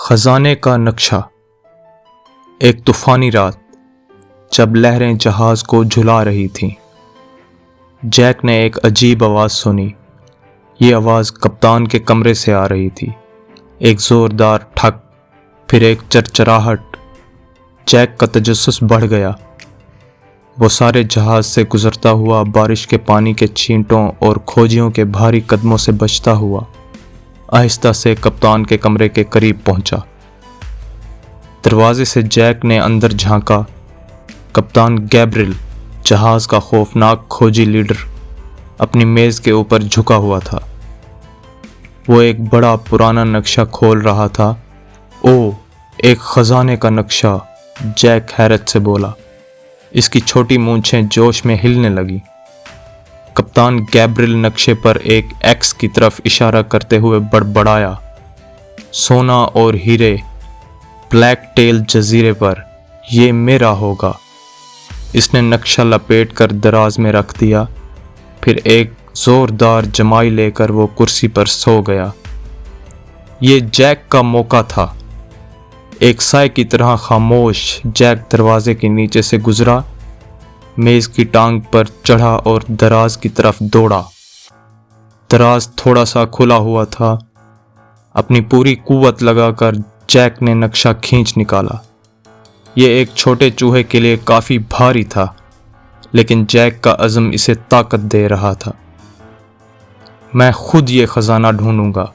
خزانے کا نقشہ۔ ایک طوفانی رات جب لہریں جہاز کو جھلا رہی تھیں، جیک نے ایک عجیب آواز سنی۔ یہ آواز کپتان کے کمرے سے آ رہی تھی، ایک زوردار ٹھک، پھر ایک چرچراہٹ۔ جیک کا تجسس بڑھ گیا۔ وہ سارے جہاز سے گزرتا ہوا بارش کے پانی کے چھینٹوں اور کھوجیوں کے بھاری قدموں سے بچتا ہوا آہستہ سے کپتان کے کمرے کے قریب پہنچا۔ دروازے سے جیک نے اندر جھانکا۔ کپتان گیبریل، جہاز کا خوفناک کھوجی لیڈر، اپنی میز کے اوپر جھکا ہوا تھا۔ وہ ایک بڑا پرانا نقشہ کھول رہا تھا۔ او، ایک خزانے کا نقشہ، جیک حیرت سے بولا۔ اس کی چھوٹی مونچھیں جوش میں ہلنے لگیں۔ کپتان گیبریل نقشے پر ایک ایکس کی طرف اشارہ کرتے ہوئے بڑبڑایا۔ سونا اور ہیرے، بلیک ٹیل جزیرے پر، یہ میرا ہوگا۔ اس نے نقشہ لپیٹ کر دراز میں رکھ دیا، پھر ایک زوردار جمائی لے کر وہ کرسی پر سو گیا۔ یہ جیک کا موقع تھا۔ ایک سائے کی طرح خاموش جیک دروازے کے نیچے سے گزرا، میز کی ٹانگ پر چڑھا اور دراز کی طرف دوڑا۔ دراز تھوڑا سا کھلا ہوا تھا۔ اپنی پوری قوت لگا کر جیک نے نقشہ کھینچ نکالا۔ یہ ایک چھوٹے چوہے کے لیے کافی بھاری تھا، لیکن جیک کا عزم اسے طاقت دے رہا تھا۔ میں خود یہ خزانہ ڈھونڈوں گا،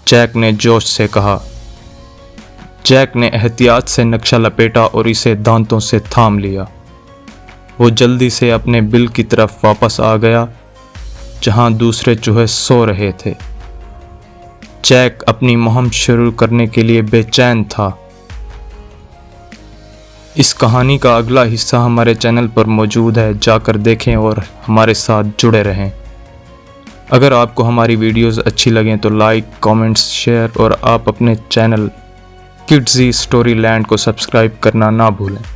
جیک نے جوش سے کہا۔ جیک نے احتیاط سے نقشہ لپیٹا اور اسے دانتوں سے تھام لیا۔ وہ جلدی سے اپنے بل کی طرف واپس آ گیا، جہاں دوسرے چوہے سو رہے تھے۔ جیک اپنی مہم شروع کرنے کے لیے بے چین تھا۔ اس کہانی کا اگلا حصہ ہمارے چینل پر موجود ہے، جا کر دیکھیں اور ہمارے ساتھ جڑے رہیں۔ اگر آپ کو ہماری ویڈیوز اچھی لگیں تو لائک، کامنٹس، شیئر اور آپ اپنے چینل کڈزی اسٹوری لینڈ کو سبسکرائب کرنا نہ بھولیں۔